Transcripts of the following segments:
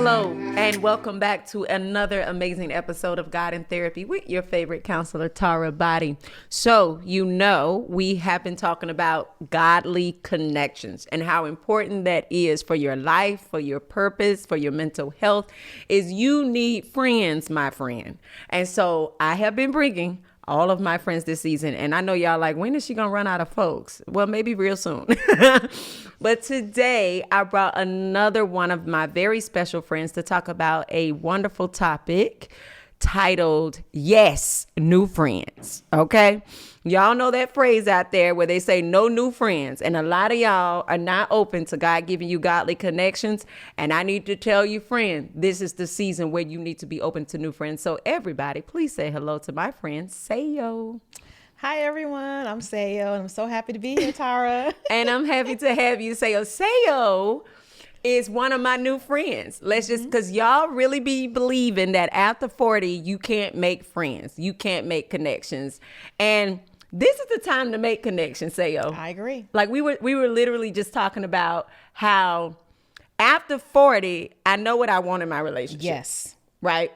Hello, and welcome back to another amazing episode of God in Therapy with your favorite counselor, Tara Boddie. So, we have been talking about godly connections and how important that is for your life, for your purpose, for your mental health, is you need friends, my friend. And so I have been bringing all of my friends this season. And I know y'all like, when is she going to run out of folks? Well, maybe real soon. But today I brought another one of my very special friends to talk about a wonderful topic titled, Yes, New Friends. Okay. Y'all know that phrase out there where they say no new friends. And a lot of y'all are not open to God giving you godly connections. And I need to tell you, friend, this is the season where you need to be open to new friends. So everybody, please say hello to my friend, Sayo. Hi, everyone. I'm Sayo, and I'm so happy to be here, Tara. And I'm happy to have you, Sayo. Sayo is one of my new friends. Let's just, because y'all really be believing that after 40, you can't make friends. You can't make connections. And this is the time to make connections, Sayo. I agree. Like we were literally just talking about how after 40, I know what I want in my relationship. Yes. Right?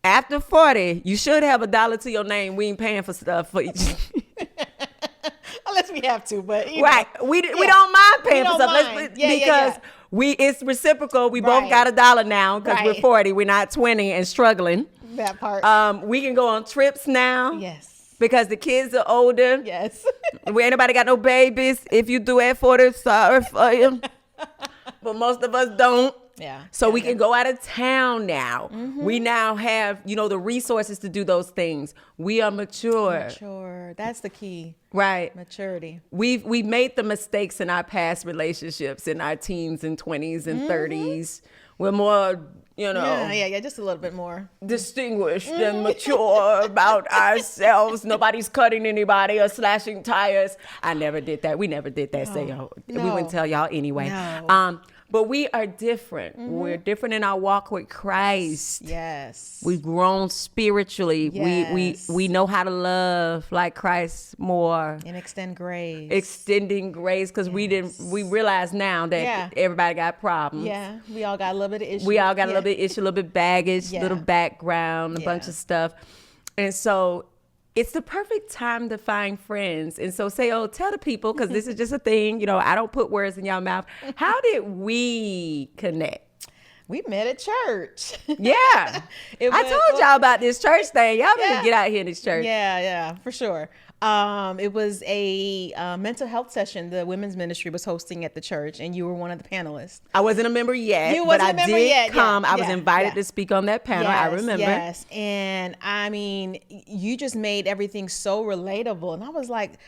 After 40, you should have $1 to your name. We ain't paying for stuff for each. Unless we have to, but right. We don't mind paying for stuff. Because it's reciprocal. We both got $1 now because we're 40. We're not 20 and struggling. That part. We can go on trips now. Yes. Because the kids are older. Yes. We ain't nobody got no babies. If you do at 40, sorry for you. But most of us don't. Yeah. So we can go out of town now. Mm-hmm. We now have, the resources to do those things. We are mature. Mature. That's the key. Right. Maturity. We've made the mistakes in our past relationships, in our teens and 20s and 30s. We're more, Yeah, just a little bit more distinguished and mature about ourselves. Nobody's cutting anybody or slashing tires. I never did that. We never did that. No. We wouldn't tell y'all anyway. No. But we are different. Mm-hmm. We're different in our walk with Christ. Yes. We've grown spiritually. Yes. We know how to love like Christ more. And extend grace. Extending grace, because we realize now that everybody got problems. Yeah. We all got a little bit of issue. We all got a little bit of issue, a little bit of baggage, little background, a bunch of stuff. And so it's the perfect time to find friends. And so tell the people, because this is just a thing, I don't put words in y'all mouth. How did we connect? We met at church. Yeah. I told y'all about this church thing. Y'all better get out here in this church. Yeah, for sure. It was a mental health session the women's ministry was hosting at the church, and you were one of the panelists. I wasn't a member yet, but I did come. I was invited to speak on that panel. Yes, I remember. Yes, and I mean, you just made everything so relatable, and I was like,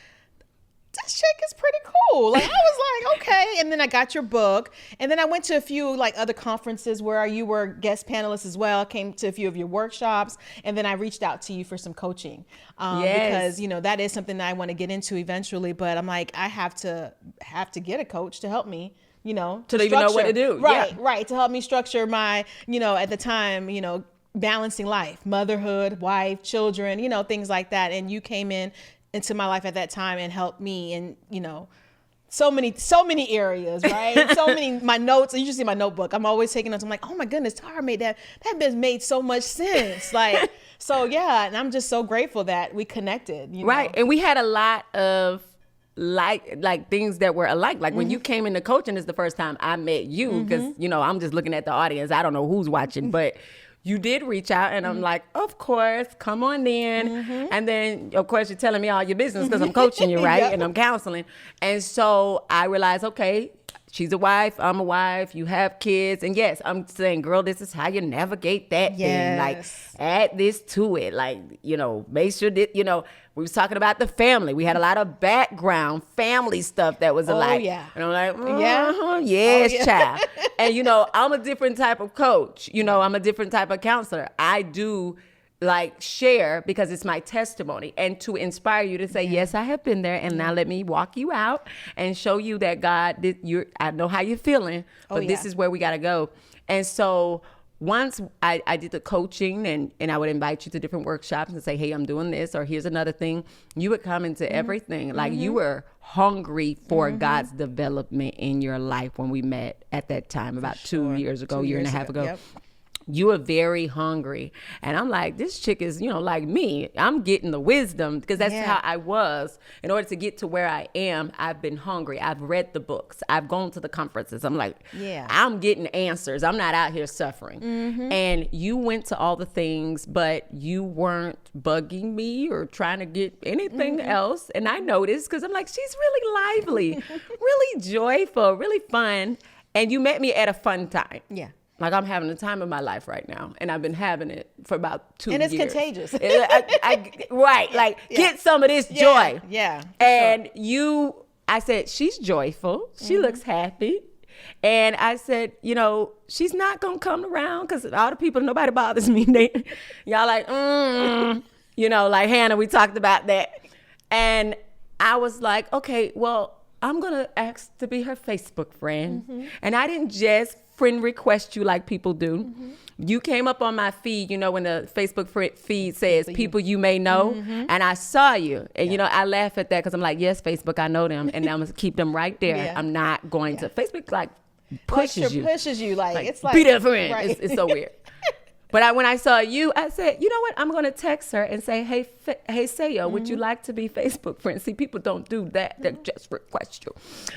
this chick is pretty cool. Like, I was like, okay. And then I got your book. And then I went to a few other conferences where you were guest panelists as well. Came to a few of your workshops. And then I reached out to you for some coaching. Because, that is something that I want to get into eventually. But I'm like, I have to get a coach to help me, to even know what to do. Right. To help me structure my, at the time, balancing life, motherhood, wife, children, things like that. And you came into my life at that time and helped me in, so many areas, right? So many, my notes, you should see my notebook. I'm always taking notes. I'm like, oh my goodness, Tara made that made so much sense. Like, so yeah. And I'm just so grateful that we connected. Right. And we had a lot of like things that were alike. Like when you came into coaching is the first time I met you, because, I'm just looking at the audience. I don't know who's watching, but you did reach out, and I'm like, of course, come on in. And then, of course, you're telling me all your business because I'm coaching you, right? And I'm counseling. And so I realized, okay, she's a wife, I'm a wife, you have kids. And yes, I'm saying, girl, this is how you navigate that thing. Like, add this to it. Like, make sure that, we was talking about the family. We had a lot of background family stuff that was alike. Oh, yeah. And I'm like, yes, child. And, I'm a different type of coach. I'm a different type of counselor. I do share because it's my testimony and to inspire you to say, yes, I have been there. And now let me walk you out and show you that God, I know how you're feeling, but this is where we got to go. And so once I did the coaching and I would invite you to different workshops and say, hey, I'm doing this, or here's another thing, you would come into everything. Like you were hungry for God's development in your life when we met at that time, about 2 years ago, year and a half ago. Yep. You were very hungry. And I'm like, this chick is, like me. I'm getting the wisdom because that's how I was. In order to get to where I am, I've been hungry. I've read the books. I've gone to the conferences. I'm like, I'm getting answers. I'm not out here suffering. And you went to all the things, but you weren't bugging me or trying to get anything else. And I noticed because I'm like, she's really lively, really joyful, really fun. And you met me at a fun time. Yeah. Like I'm having the time of my life right now, and I've been having it for about 2 years. And it's contagious. Right, like get some of this joy. Yeah. And I said, she's joyful. She looks happy. And I said, she's not going to come around because all the people, nobody bothers me. Y'all like, like Hannah, we talked about that. And I was like, okay, well, I'm going to ask to be her Facebook friend. And I didn't just friend request you like people do. You came up on my feed, when the Facebook feed says people you may know, and I saw you. And, I laugh at that because I'm like, yes, Facebook, I know them, and I'm going to keep them right there. Yeah. I'm not going to. Facebook, pushes you. Pushes you, it's like. Be their friend. Right. It's so weird. But when I saw you, I said, you know what? I'm going to text her and say, hey, Sayo, would you like to be Facebook friends? See, people don't do that. They just request you.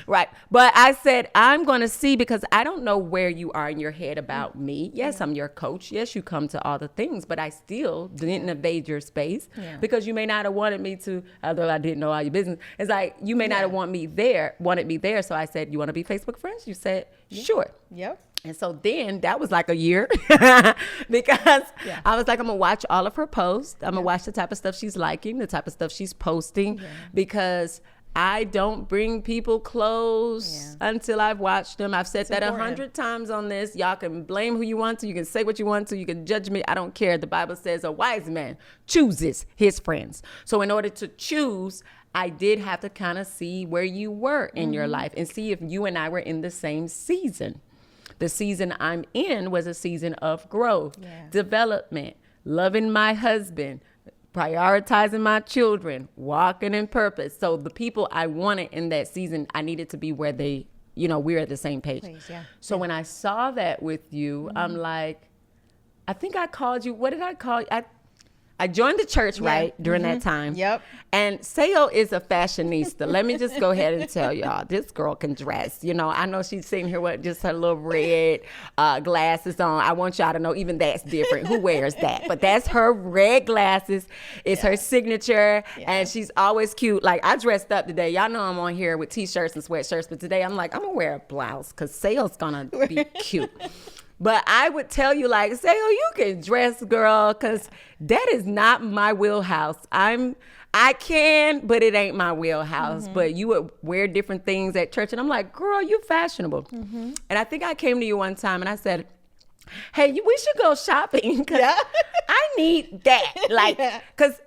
Right. But I said, I'm going to see because I don't know where you are in your head about me. Yes, I'm your coach. Yes, you come to all the things, but I still didn't invade your space because you may not have wanted me to, although I didn't know all your business. It's like, you may not have wanted me there. So I said, you want to be Facebook friends? You said, sure. Yep. And so then that was like a year because I was like, I'm going to watch all of her posts. I'm going to watch the type of stuff she's liking, the type of stuff she's posting because I don't bring people close until I've watched them. I've said that 100 times on this. Y'all can blame who you want to. You can say what you want to. You can judge me. I don't care. The Bible says a wise man chooses his friends. So in order to choose, I did have to kind of see where you were in your life and see if you and I were in the same season. The season I'm in was a season of growth, development, loving my husband, prioritizing my children, walking in purpose. So the people I wanted in that season, I needed to be where they, we're at the same page. So when I saw that with you, I'm like, I think I called you. What did I call you? I joined the church, during that time. Yep. And Sayo is a fashionista. Let me just go ahead and tell y'all, this girl can dress. I know she's sitting here with just her little red glasses on. I want y'all to know even that's different. Who wears that? But that's her red glasses. It's her signature. And she's always cute. Like, I dressed up today. Y'all know I'm on here with T-shirts and sweatshirts. But today I'm like, I'm going to wear a blouse because Sayo's going to be cute. But I would tell you, like, say, you can dress, girl, because that is not my wheelhouse. I can, but it ain't my wheelhouse. But you would wear different things at church. And I'm like, girl, you fashionable. And I think I came to you one time and I said, hey, we should go shopping because I need that. Like, because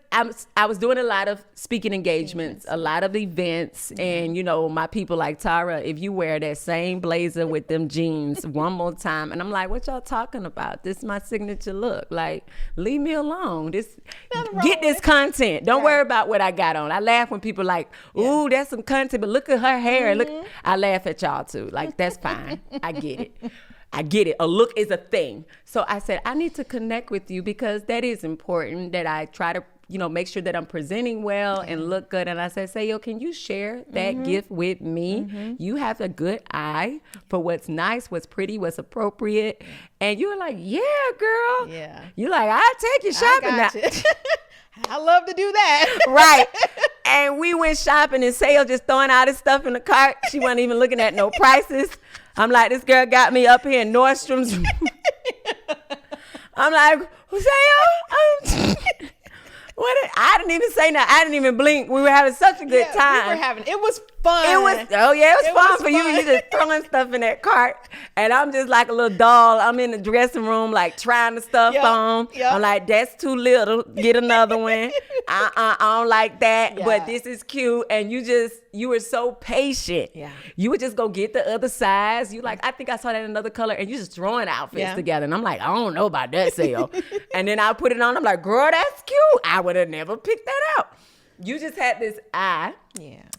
I was doing a lot of speaking engagements, a lot of events. And, my people like, Tara, if you wear that same blazer with them jeans one more time. And I'm like, what y'all talking about? This is my signature look. Like, leave me alone. Get this content. Don't worry about what I got on. I laugh when people like, ooh, that's some content. But look at her hair. Look, I laugh at y'all too. Like, that's fine. I get it. A look is a thing. So I said, I need to connect with you because that is important that I try to, make sure that I'm presenting well and look good. And I said, Sayo, can you share that gift with me? You have a good eye for what's nice, what's pretty, what's appropriate. And you were like, yeah, girl. Yeah. You're like, I'll take you shopping now. I love to do that. Right. And we went shopping and Sayo just throwing all this stuff in the cart. She wasn't even looking at no prices. I'm like, this girl got me up here in Nordstrom's. I'm like, Sayo, I didn't even say nothing. I didn't even blink. We were having such a good time. It was fun. It was fun for you. You just throwing stuff in that cart. And I'm just like a little doll. I'm in the dressing room, like trying the stuff on. I'm like, that's too little. Get another one. I don't like that. But this is cute. And you just, you were so patient. Yeah. You would just go get the other size. You like, I think I saw that in another color, and you just throwing outfits together. And I'm like, I don't know about that sale. And then I put it on. I'm like, girl, that's cute. I would have never picked that out. You just had this eye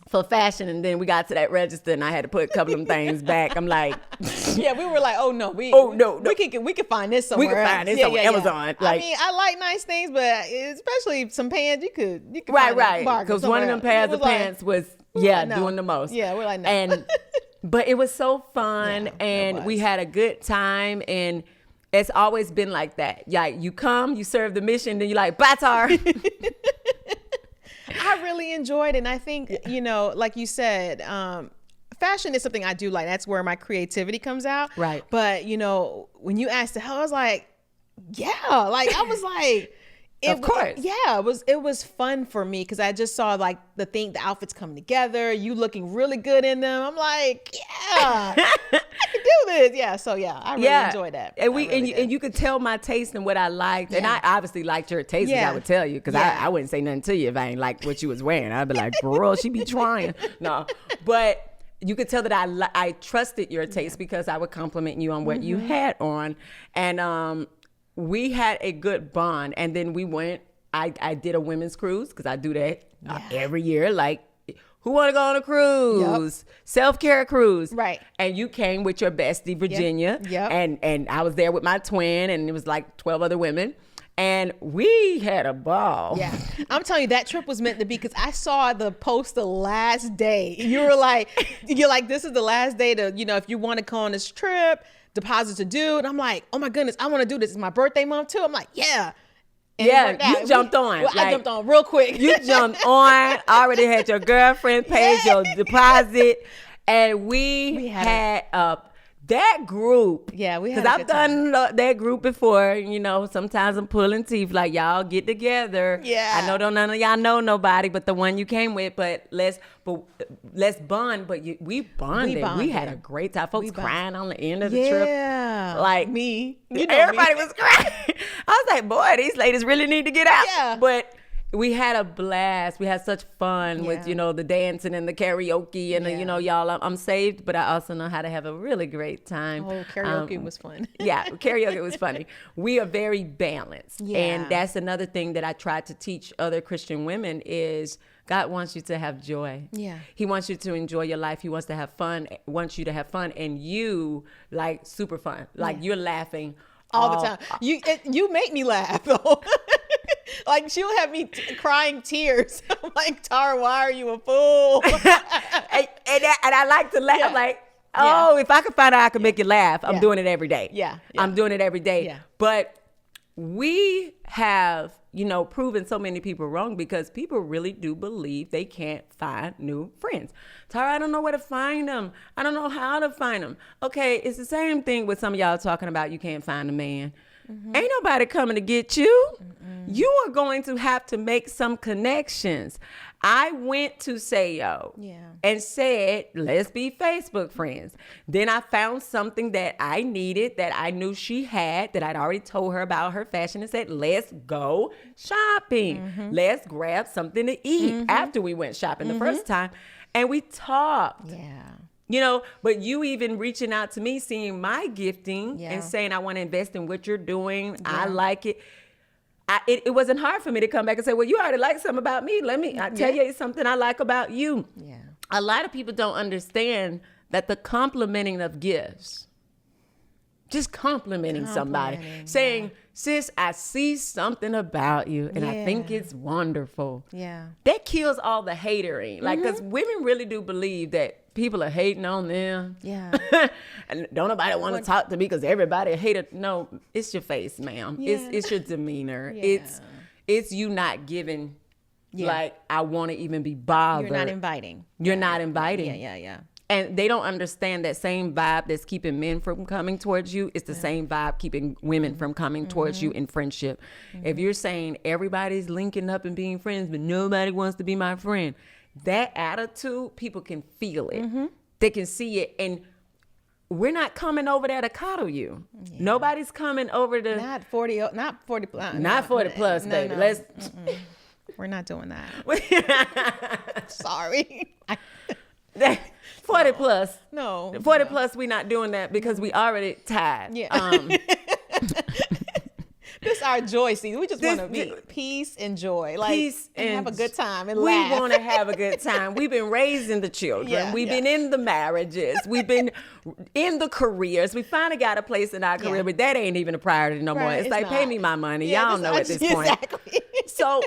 for fashion, and then we got to that register, and I had to put a couple of them things back. I'm like, we were like, no. We can find this somewhere. We can find this somewhere. Amazon. Like, I mean, I like nice things, but especially some pants, you could right. Because one of them pairs of pants was doing the most. Yeah, we're like, no. But it was so fun, and we had a good time, and it's always been like that. Like, you come, you serve the mission, then you're like, bye, Tar. I really enjoyed it. And I think, like you said, fashion is something I do like. That's where my creativity comes out. Right. But, when you asked the hell, I was like, I was like, of course. It was fun for me because I just saw like the outfits coming together, you looking really good in them. I'm like, I can do this. Yeah. So I really enjoyed that. And you could tell my taste and what I liked. And I obviously liked your taste, as I would tell you, because I wouldn't say nothing to you if I ain't like what you was wearing. I'd be like, girl, she be trying. No, but you could tell that I trusted your taste because I would compliment you on what you had on. And we had a good bond, and then we went. I did a women's cruise because I do that every year. Like, who want to go on a cruise? Yep. Self-care cruise, right? And you came with your bestie, Virginia. Yep. And I was there with my twin, and it was like 12 other women, and we had a ball. Yeah, I'm telling you, that trip was meant to be because I saw the post the last day. You're like, this is the last day to, if you want to go on this trip. Deposits are due, and I'm like, oh my goodness, I want to do this. It's my birthday month too. I'm like, And you jumped on. I jumped on real quick. You jumped on. Already had your girlfriend paid your deposit, and we had that group. Yeah, we had. Because I've done that group before. Sometimes I'm pulling teeth. Like, y'all get together. Yeah. I know none of y'all know nobody, but the one you came with. But let's bond. But we bonded. We had a great time. Folks crying on the end of the trip. Yeah. Like me. Everybody was crying. I was like, boy, these ladies really need to get out. Yeah. But we had a blast. We had such fun with, the dancing and the karaoke and, y'all, I'm saved, but I also know how to have a really great time. Oh, karaoke was fun. Karaoke was funny. We are very balanced. Yeah. And that's another thing that I try to teach other Christian women is God wants you to have joy. Yeah. He wants you to enjoy your life. He wants to have fun, wants you to have fun, and you, like, super fun. Like, you're laughing all the time. You make me laugh, though. Like, she'll have me crying tears. I'm like, Tara, why are you a fool? and I like to laugh. Like, if I could find out I could make you laugh, I'm doing it every day. Yeah. I'm doing it every day. Yeah. But we have, proven so many people wrong because people really do believe they can't find new friends. Tara, I don't know where to find them. I don't know how to find them. Okay, it's the same thing with some of y'all talking about you can't find a man. Mm-hmm. Ain't nobody coming to get you. Mm-mm. You are going to have to make some connections. I went to Sao and said, let's be Facebook friends. Then I found something that I needed that I knew she had that I'd already told her about her fashion and said, let's go shopping. Mm-hmm. Let's grab something to eat after we went shopping the first time. And we talked. Yeah. But you even reaching out to me, seeing my gifting and saying, I want to invest in what you're doing. Yeah. I like it. It wasn't hard for me to come back and say, well, you already like something about me. I'll tell you something I like about you. Yeah. A lot of people don't understand that the complimenting of gifts, just complimenting somebody, saying, sis, I see something about you and I think it's wonderful. Yeah. That kills all the hatering. Like, because women really do believe that people are hating on them. Yeah. And don't nobody want to talk to me because everybody hated. No, it's your face, ma'am. Yeah. It's your demeanor. Yeah. It's you not giving, like, I want to even be bothered. You're not inviting. You're not inviting. Yeah. And they don't understand that same vibe that's keeping men from coming towards you. It's the same vibe keeping women from coming towards you in friendship. If you're saying everybody's linking up and being friends, but nobody wants to be my friend, that attitude, people can feel it. They can see it. And we're not coming over there to coddle you. Yeah. Nobody's coming over to... Not 40 plus. Not 40 plus, baby. Let's... We're not doing that. Sorry. 40 plus. No. 40 plus, we not doing that because we already tired. Yeah. This is our joy season. We just want to be peace and joy. Like, Peace and have a good time and we laugh. want to have a good time. We've been raising the children. Yeah, We've been in the marriages. We've been in the careers. We finally got a place in our career, but that ain't even a priority no more. It's like, not. pay me my money. Yeah, Y'all know at this point. Exactly. So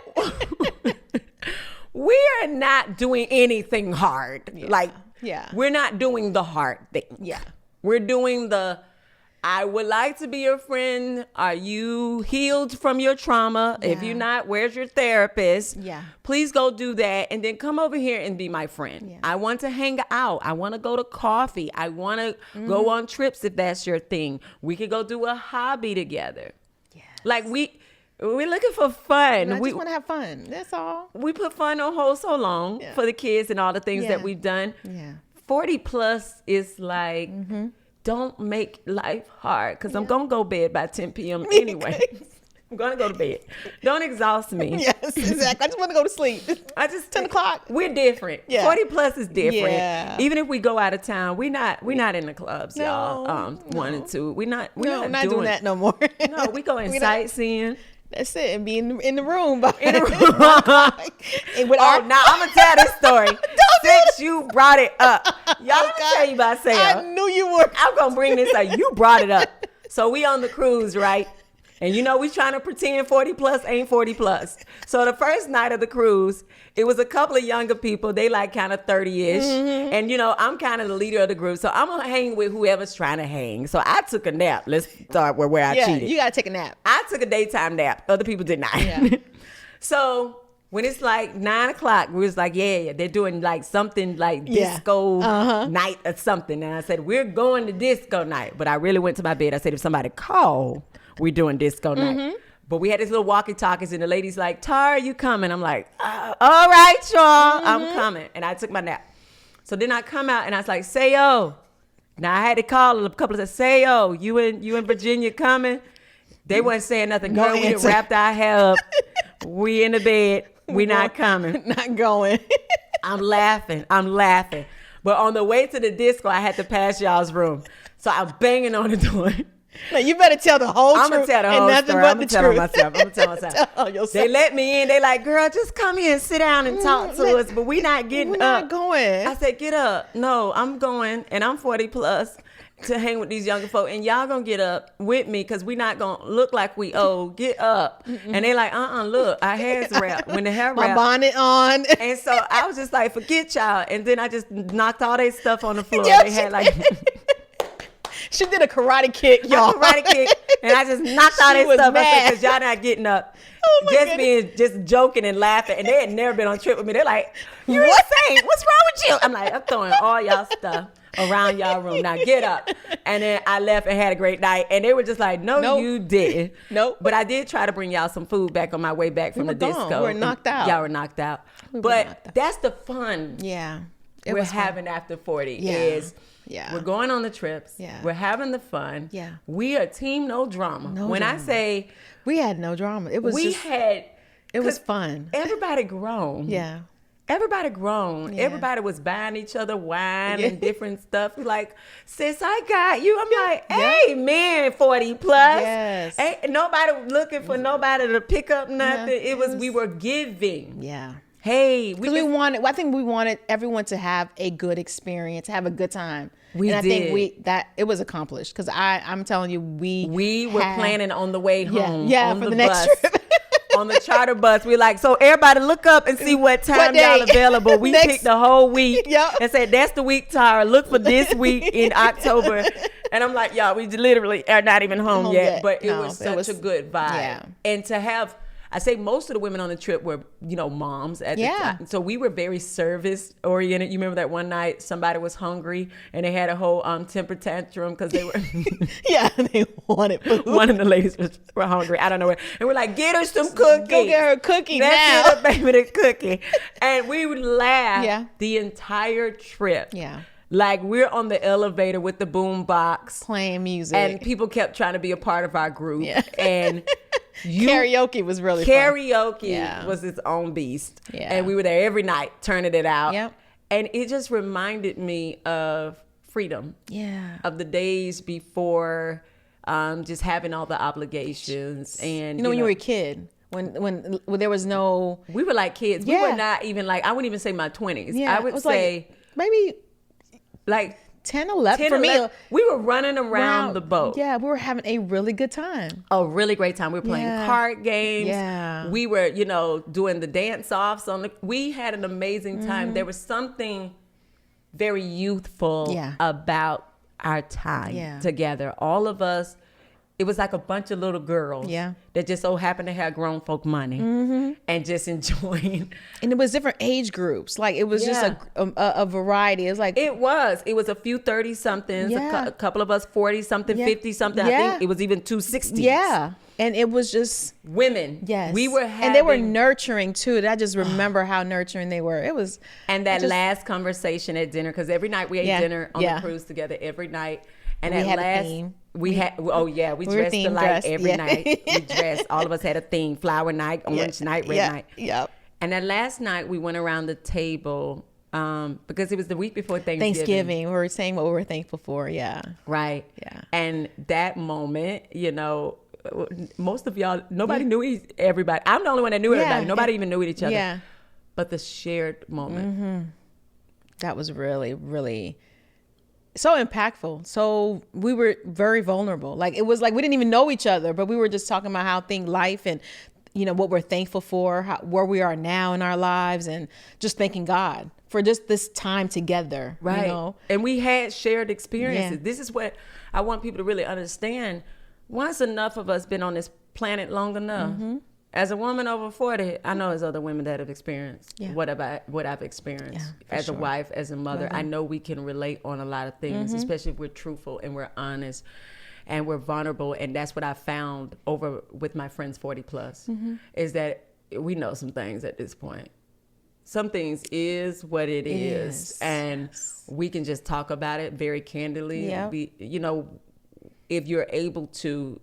we are not doing anything hard. Like, we're not doing the hard thing. Yeah. We're doing I would like to be your friend. Are you healed from your trauma? Yeah. If you're not, where's your therapist? Yeah. Please go do that. And then come over here and be my friend. Yeah. I want to hang out. I want to go to coffee. I want to go on trips if that's your thing. We could go do a hobby together. Yes. Like we're looking for fun. I We just want to have fun. That's all. we put fun on hold so long for the kids and all the things that we've done. Yeah. 40 plus is like, don't make life hard because I'm going to go bed by 10 p.m. anyway. I'm going to go to bed. Don't exhaust me. Yes, exactly. I just want to go to sleep. 10 o'clock. We're different. Yeah. 40 plus is different. Yeah. Even if we go out of town, we're not in the clubs, y'all. No. 1 and 2. We're not doing that no more. No, we go in sightseeing. That's it. And be in the room. In the room. And with Now I'm gonna tell this story. Since you brought it up, y'all, let me tell you about Sao. I knew you were. I'm gonna bring this up. You brought it up. So we on the cruise, right? And we trying to pretend 40 plus ain't 40 plus. So the first night of the cruise, it was a couple of younger people. They like kind of 30-ish. And I'm kind of the leader of the group. So I'm gonna hang with whoever's trying to hang. So I took a nap. Let's start where I cheated. You gotta take a nap. I took a daytime nap. Other people did not. Yeah. So when it's like 9 o'clock, we was like, yeah, they're doing like something like disco night or something. And I said, we're going to disco night. But I really went to my bed. I said, if somebody call, we're doing disco night. But we had this little walkie-talkies and the lady's like, Tara, you coming? I'm like, all right, y'all, I'm coming. And I took my nap. So then I come out and I was like, Sao. Now I had to call a couple of Sao, you in Virginia coming? They wasn't saying nothing. Girl, we done wrapped our hair up. We in the bed. We not coming. Not going. I'm laughing. But on the way to the disco, I had to pass y'all's room. So I'm banging on the door. Like, you better tell the whole truth. I'm going to tell the whole story. I'm going to tell myself. They let me in. They like, girl, just come here and sit down and talk to us. But we not getting up. We're not going. I said, get up. No, I'm going. And I'm 40 plus to hang with these younger folk. And y'all going to get up with me because we not going to look like we old. Get up. And they like, look, our hair's wrapped. When the hair wrapped. My bonnet on. And so I was just like, forget y'all. And then I just knocked all their stuff on the floor. Yeah, they had like... She did a karate kick, y'all. And I just knocked all this stuff. I said, because y'all not getting up. Just joking and laughing. And they had never been on a trip with me. They're like, you're insane. What's wrong with you? I'm like, I'm throwing all y'all stuff around y'all room. Now get up. And then I left and had a great night. And they were just like, no, you didn't. Nope. But I did try to bring y'all some food back on my way back from the disco. We were knocked out. Y'all were knocked out. But that's the fun. Yeah. We're having after 40 is... Yeah. We're going on the trips. Yeah. We're having the fun. Yeah. We are team no drama. When drama. I say we had no drama, it was it was fun. Everybody grown. Yeah. Everybody grown. Yeah. Everybody was buying each other wine and different stuff. Like, sis, I got you. I'm like, hey, man, 40 plus. Yes. Ain't nobody looking for nobody to pick up nothing. We were giving. Yeah. Hey, I think we wanted everyone to have a good experience, have a good time. I think it was accomplished because I'm telling you, we were planning on the way home. Yeah, on for the bus, next trip. on the charter bus. We're like, so everybody look up and see what time y'all available. We picked the whole week and said, that's the week, Tara. Look for this week in October. And I'm like, y'all, we literally are not even home yet. But it was such a good vibe. Yeah. And to have... I say most of the women on the trip were, moms at the time. So we were very service oriented. You remember that one night somebody was hungry and they had a whole temper tantrum because they were. They wanted food. One of the ladies were hungry. I don't know. And we're like, get her some cookies. Go get her a cookie now. Get her baby the cookie. And we would laugh the entire trip. Yeah. Like we're on the elevator with the boom box. Playing music. And people kept trying to be a part of our group. Yeah. And Karaoke was really fun. Karaoke was its own beast. Yeah. And we were there every night turning it out. Yep. And it just reminded me of freedom. Yeah. Of the days before just having all the obligations. And when you were a kid, when there was no... We were like kids. We were not even like, I wouldn't even say my 20s. Yeah. I would say... Like, maybe... Like 10, 11. 10, for 11. me, we were running around the boat. Yeah, we were having a really good time. A really great time. We were playing card games. Yeah. We were, doing the dance offs we had an amazing time. There was something very youthful about our time together. All of us, it was like a bunch of little girls that just so happened to have grown folk money and just enjoying. And it was different age groups. Like it was just a variety. It was like it was a few 30-somethings, a couple of us 40-something, 50-something. I think it was even 2 60s. Yeah. And it was just women. Yes. We were having, and they were nurturing too. I just remember how nurturing they were. It was. And that last conversation at dinner, because every night we ate dinner on the cruise together every night. And we at had last, a theme. we dressed alike every night. We dressed. All of us had a theme: flower night, orange night, red night. Yep. And that last night, we went around the table because it was the week before Thanksgiving. We were saying what we were thankful for. Yeah. Right. Yeah. And that moment, most of y'all, nobody knew everybody. I'm the only one that knew everybody. Nobody even knew each other. Yeah. But the shared moment. That was really, really so impactful. So we were very vulnerable. Like it was like we didn't even know each other, but we were just talking about how life and what we're thankful for, where we are now in our lives, and just thanking God for just this time together. Right. And we had shared experiences. This is what I want people to really understand. Once enough of us been on this planet long enough, as a woman over 40, I know there's other women that have experienced what I've experienced as a wife, as a mother. I know we can relate on a lot of things, especially if we're truthful and we're honest and we're vulnerable. And that's what I found over with my friends 40 plus, is that we know some things at this point. Some things is what it is. And we can just talk about it very candidly. If you're able to,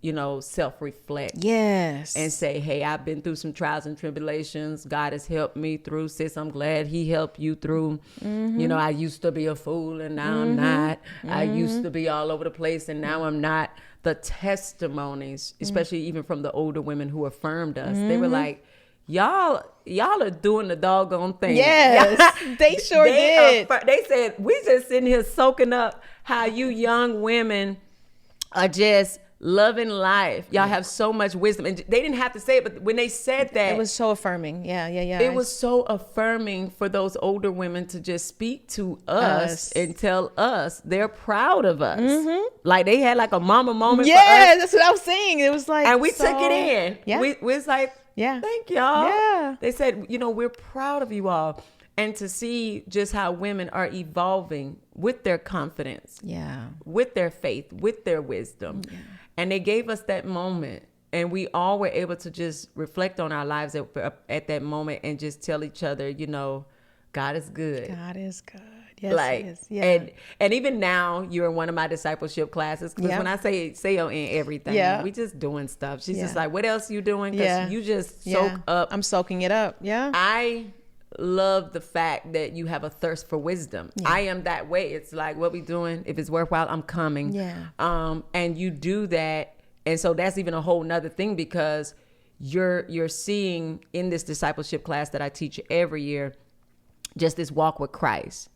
self-reflect. Yes. And say, hey, I've been through some trials and tribulations. God has helped me through. Sis, I'm glad he helped you through. I used to be a fool and now I'm not. I used to be all over the place and now I'm not. The testimonies, especially even from the older women who affirmed us, they were like, y'all are doing the doggone thing. Yes, they sure did. They said, we just sitting here soaking up how you young women are just loving life. Y'all have so much wisdom. And they didn't have to say it, but when they said that, it was so affirming. Yeah. It was so affirming for those older women to just speak to us and tell us they're proud of us. Like they had like a mama moment for us. Yeah, that's what I was saying. It was like, and we took it in. Yeah. We was like, thank y'all. Yeah. They said, we're proud of you all. And to see just how women are evolving with their confidence, with their faith, with their wisdom. Yeah. And they gave us that moment. And we all were able to just reflect on our lives at that moment and just tell each other, God is good. God is good. Yes, he is. Yeah. And even now, you're in one of my discipleship classes. Because when I say in everything, we just doing stuff. She's just like, what else you doing? Because you just soak up. I'm soaking it up. Yeah. I love the fact that you have a thirst for wisdom. I am that way. It's like, what we doing? If it's worthwhile, I'm coming. And you do that. And so that's even a whole nother thing, because you're seeing in this discipleship class that I teach every year, just this walk with Christ.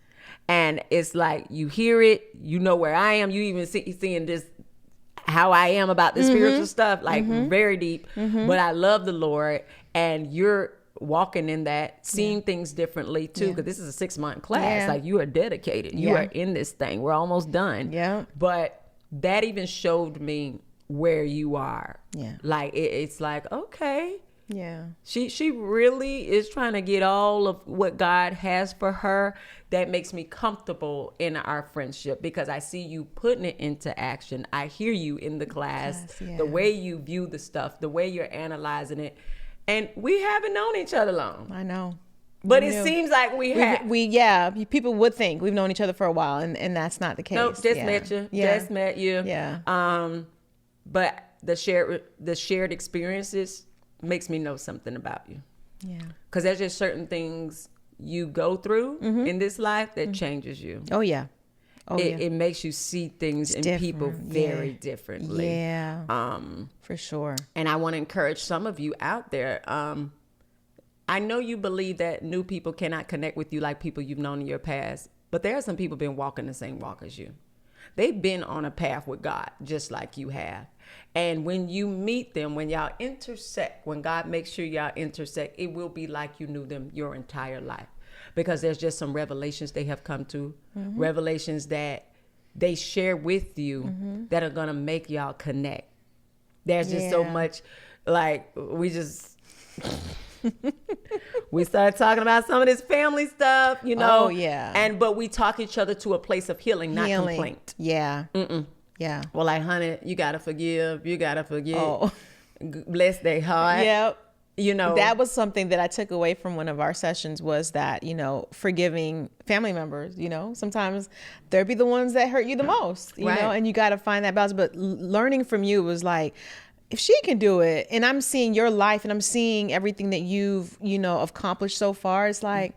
And it's like, you hear it, where I am, you even seeing this, how I am about the spiritual stuff, like very deep, but I love the Lord, and you're walking in that, seeing things differently too, because this is a 6-month class. Like, you are dedicated, you are in this thing, we're almost done. But that even showed me where you are. Like it's like, okay, she really is trying to get all of what God has for her. That makes me comfortable in our friendship, because I see you putting it into action. I hear you in the class, the way you view the stuff, the way you're analyzing it. And we haven't known each other long. I know. But it seems like we have. People would think we've known each other for a while, and that's not the case. Nope, just met you. Just met you. Yeah. But the shared experiences makes me know something about you. Yeah. Because there's just certain things you go through in this life that changes you. Oh, yeah. Oh, yeah. It makes you see things and people very differently. Yeah. For sure. And I want to encourage some of you out there. I know you believe that new people cannot connect with you like people you've known in your past, but there are some people been walking the same walk as you. They've been on a path with God just like you have. And when you meet them, when y'all intersect, when God makes sure y'all intersect, it will be like you knew them your entire life. Because there's just some revelations they have come to, revelations that they share with you that are going to make y'all connect. There's just so much, like, we started talking about some of this family stuff, you know. Oh, yeah. But we talk each other to a place of healing, not complaint. Yeah. Yeah. Well, like, honey, you got to forgive. You got to forget. Oh. Bless their heart. Yep. You know. That was something that I took away from one of our sessions was that, you know, forgiving family members, you know, sometimes they'll be the ones that hurt you the most, you know, and you got to find that balance. But learning from you was like, if she can do it and I'm seeing your life and I'm seeing everything that you've, you know, accomplished so far, it's like,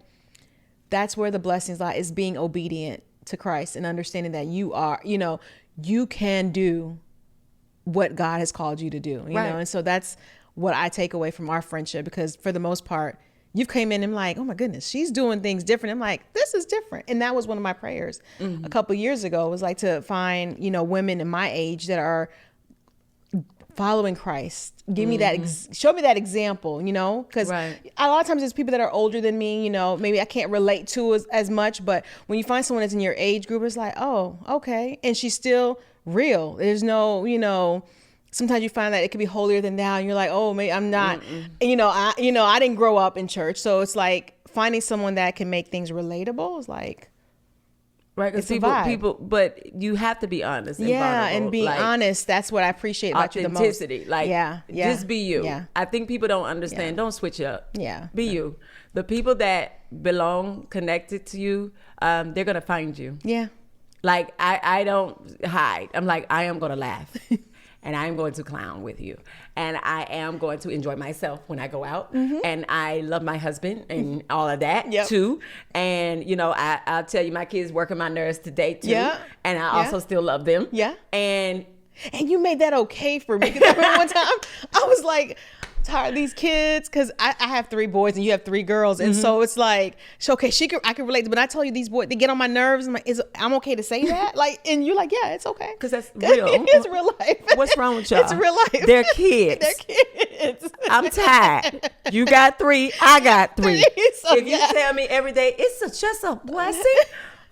that's where the blessings lie, is being obedient to Christ and understanding that you are, you know, you can do what God has called you to do, you know? And so that's what I take away from our friendship, because for the most part, you've came in and I'm like, oh my goodness, she's doing things different. I'm like, this is different. And that was one of my prayers a couple of years ago, was like to find, you know, women in my age that are following Christ. Give me that, show me that example, you know, because a lot of times it's people that are older than me, you know, maybe I can't relate to as much, but when you find someone that's in your age group, it's like, oh, okay. And she's still real. There's no, you know, sometimes you find that it could be holier than thou and you're like, oh, maybe I'm not, and, you know, I didn't grow up in church. So it's like finding someone that can make things relatable is like, right, because people, but you have to be honest. And vulnerable. And being like, honest, that's what I appreciate about you the most. Authenticity, like, just be you. Yeah. I think people don't understand. Don't switch up. Yeah, be you. The people that belong, connected to you, they're gonna find you. Yeah, like I don't hide. I'm like, I am gonna laugh. And I am going to clown with you. And I am going to enjoy myself when I go out. And I love my husband and all of that too. And, you know, I'll tell you, my kids working my nerves today too. Yeah. And I also still love them. Yeah. And you made that okay for me. Because I remember one time I was like, tired of these kids, because I have 3 boys and you have 3 girls, and so it's like, so okay, I can relate, but I tell you, these boys, they get on my nerves. I'm like, I'm okay to say that? Like, and you're like, yeah, it's okay, because that's real. It's real life. What's wrong with y'all? It's real life. They're kids. They're kids. I'm tired. You got 3, I got 3. So, if you tell me every day it's just a blessing,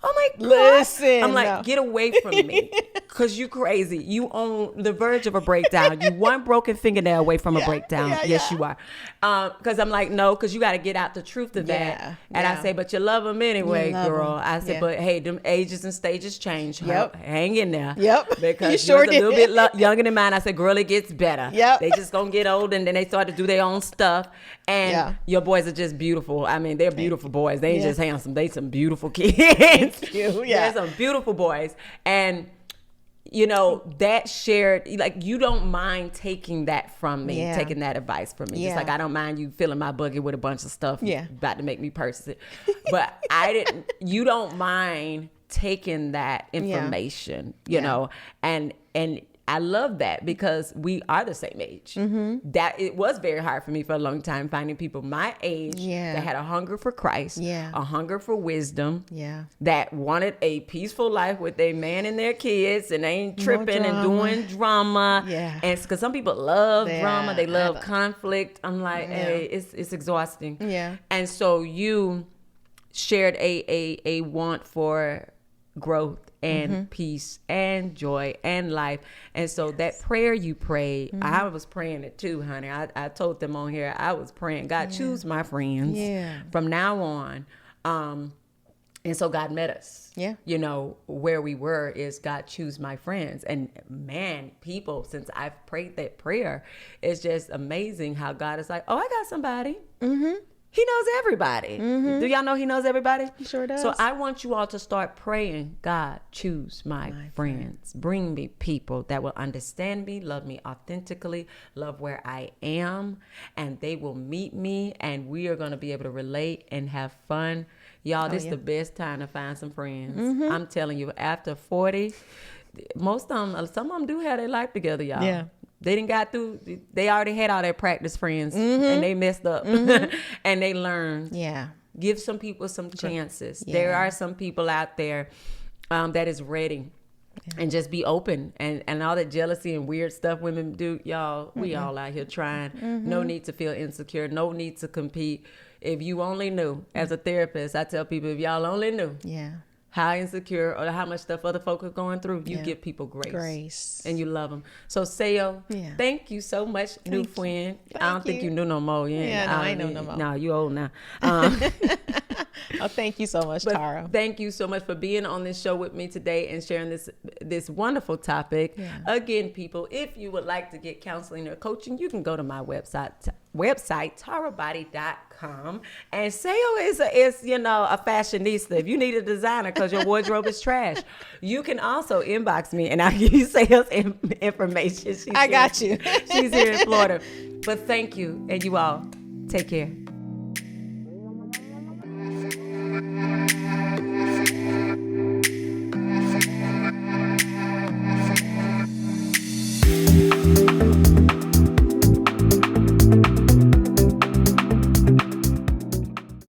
I'm like, listen. I'm like, get away from me, because you crazy. You on the verge of a breakdown. You one broken fingernail away from a breakdown. Yes, you are. Because I'm like, no, because you got to get out the truth of that. And I say, but you love them anyway, girl. I said, but hey, them ages and stages change. Hang in there. Because you sure did. A little bit younger than mine. I said, girl, it gets better. They just gonna get old, and then they start to do their own stuff. And your boys are just beautiful. I mean, they're beautiful boys. They ain't just handsome. They some beautiful kids. They're some beautiful boys. And you know, that shared, like, you don't mind taking that from me, taking that advice from me. Just like I don't mind you filling my buggy with a bunch of stuff about to make me purchase it. But you don't mind taking that information, you know, and I love that, because we are the same age. That it was very hard for me for a long time, finding people my age that had a hunger for Christ, a hunger for wisdom, that wanted a peaceful life with their man and their kids, and they ain't tripping and doing drama. And because some people love drama, they love conflict. I'm like, hey, it's exhausting. And so you shared a want for growth and peace and joy and life. And so that prayer you prayed, I was praying it too, honey. I told them on here, I was praying, God, choose my friends from now on. And so God met us. You know, where we were is God, choose my friends. And man, people, since I've prayed that prayer, it's just amazing how God is like, oh, I got somebody. He knows everybody. Do y'all know he knows everybody? He sure does. So I want you all to start praying, God, choose my friends. Bring me people that will understand me, love me authentically, love where I am, and they will meet me, and we are going to be able to relate and have fun. Y'all, this is the best time to find some friends. I'm telling you, after 40, most of them, some of them do have their life together, y'all. Yeah. They didn't got through. They already had all their practice friends, and they messed up, and they learned. Yeah. Give some people some chances. Yeah. There are some people out there that is ready, and just be open. And all that jealousy and weird stuff women do, y'all. We all out here trying. No need to feel insecure. No need to compete. If you only knew, as a therapist, I tell people, if y'all only knew. Yeah. How insecure or how much stuff other folk are going through, you give people grace. And you love them. So, Sao, thank you so much, new friend. I don't think you knew no more. I ain't know no more. No, you old now. Oh, thank you so much, Tara. Thank you so much for being on this show with me today and sharing this wonderful topic. Yeah. Again, people, if you would like to get counseling or coaching, you can go to my website tarabody.com. And Sao is a fashionista. If you need a designer because your wardrobe is trash, you can also inbox me and I'll give you Sao's information. I got you. She's here in Florida. But thank you, and you all take care.